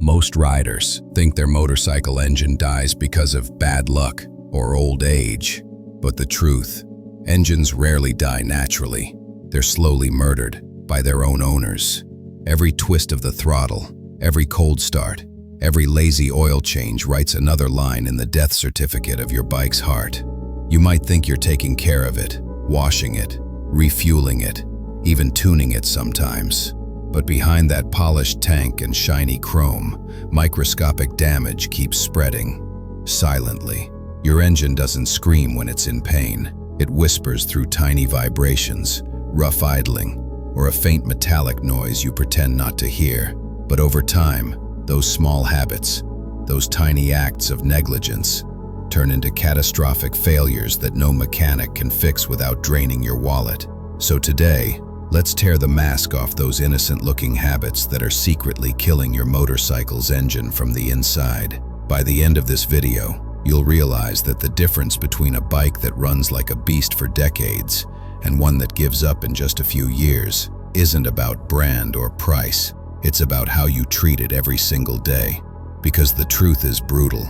Most riders think their motorcycle engine dies because of bad luck or old age. But the truth, engines rarely die naturally. They're slowly murdered by their own owners. Every twist of the throttle, every cold start, every lazy oil change writes another line in the death certificate of your bike's heart. You might think you're taking care of it, washing it, refueling it, even tuning it sometimes. But behind that polished tank and shiny chrome, microscopic damage keeps spreading. Silently. Your engine doesn't scream when it's in pain. It whispers through tiny vibrations, rough idling, or a faint metallic noise you pretend not to hear. But over time, those small habits, those tiny acts of negligence, turn into catastrophic failures that no mechanic can fix without draining your wallet. So today, let's tear the mask off those innocent-looking habits that are secretly killing your motorcycle's engine from the inside. By the end of this video, you'll realize that the difference between a bike that runs like a beast for decades and one that gives up in just a few years isn't about brand or price. It's about how you treat it every single day. Because the truth is brutal.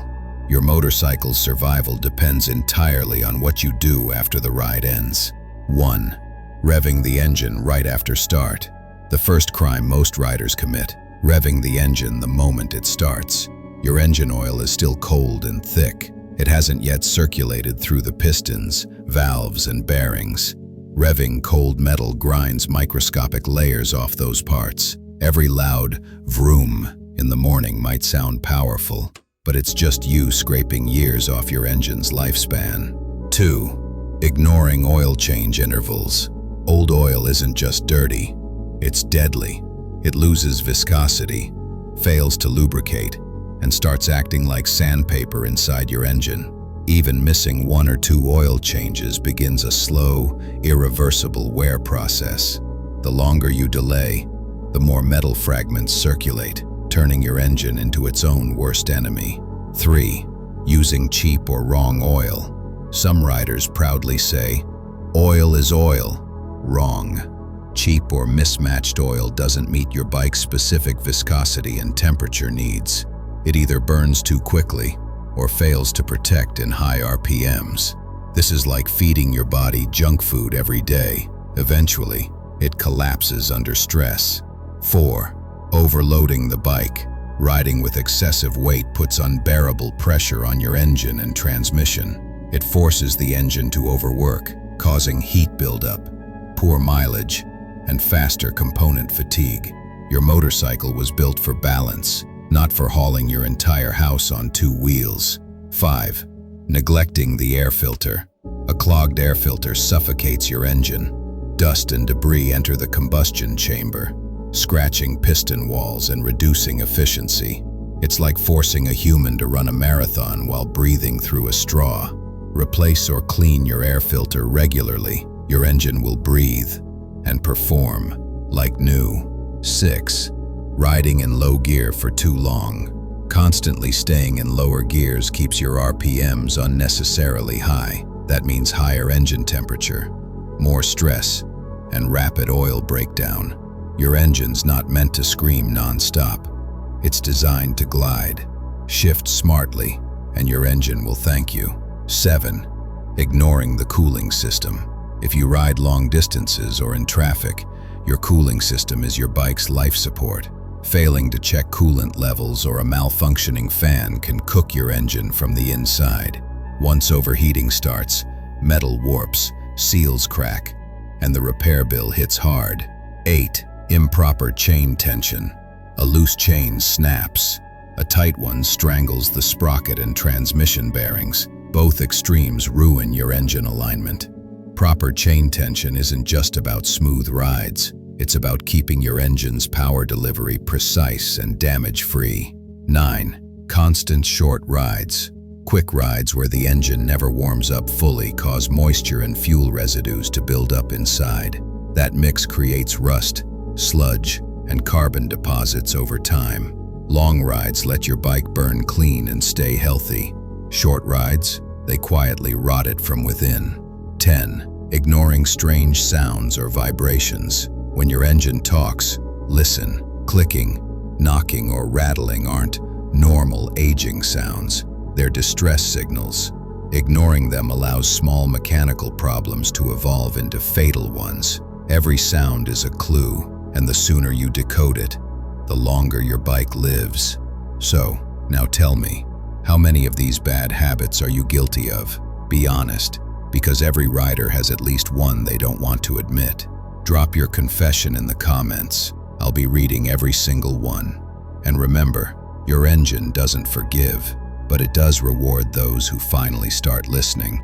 Your motorcycle's survival depends entirely on what you do after the ride ends. 1. Revving the engine right after start. The first crime most riders commit, revving the engine the moment it starts. Your engine oil is still cold and thick. It hasn't yet circulated through the pistons, valves, and bearings. Revving cold metal grinds microscopic layers off those parts. Every loud vroom in the morning might sound powerful, but it's just you scraping years off your engine's lifespan. 2. Ignoring oil change intervals. Old oil isn't just dirty, it's deadly. It loses viscosity, fails to lubricate, and starts acting like sandpaper inside your engine. Even missing 1 or 2 oil changes begins a slow, irreversible wear process. The longer you delay, the more metal fragments circulate, turning your engine into its own worst enemy. 3. Using cheap or wrong oil. Some riders proudly say, "Oil is oil." Wrong. Cheap or mismatched oil doesn't meet your bike's specific viscosity and temperature needs. It either burns too quickly or fails to protect in high RPMs. This is like feeding your body junk food every day. Eventually, it collapses under stress. 4. Overloading the bike. Riding with excessive weight puts unbearable pressure on your engine and transmission. It forces the engine to overwork, causing heat buildup, poor mileage, and faster component fatigue. Your motorcycle was built for balance, not for hauling your entire house on 2 wheels. 5. Neglecting the air filter. A clogged air filter suffocates your engine. Dust and debris enter the combustion chamber, scratching piston walls and reducing efficiency. It's like forcing a human to run a marathon while breathing through a straw. Replace or clean your air filter regularly. Your engine will breathe and perform like new. 6. Riding in low gear for too long. Constantly staying in lower gears keeps your RPMs unnecessarily high. That means higher engine temperature, more stress, and rapid oil breakdown. Your engine's not meant to scream non-stop. It's designed to glide. Shift smartly, and your engine will thank you. 7. Ignoring the cooling system. If you ride long distances or in traffic, your cooling system is your bike's life support. Failing to check coolant levels or a malfunctioning fan can cook your engine from the inside. Once overheating starts, metal warps, seals crack, and the repair bill hits hard. 8. Improper chain tension. A loose chain snaps. A tight one strangles the sprocket and transmission bearings. Both extremes ruin your engine alignment. Proper chain tension isn't just about smooth rides. It's about keeping your engine's power delivery precise and damage-free. 9. Constant short rides. Quick rides where the engine never warms up fully cause moisture and fuel residues to build up inside. That mix creates rust, sludge, and carbon deposits over time. Long rides let your bike burn clean and stay healthy. Short rides, they quietly rot it from within. 10. Ignoring strange sounds or vibrations. When your engine talks, listen. Clicking, Knocking or rattling aren't normal aging sounds. They're distress signals. Ignoring them allows small mechanical problems to evolve into fatal ones. Every sound is a clue, and the sooner you decode it, the longer your bike lives. So, now tell me, how many of these bad habits are you guilty of? Be honest, because every rider has at least one they don't want to admit. Drop your confession in the comments. I'll be reading every single one. And remember, your engine doesn't forgive, but it does reward those who finally start listening.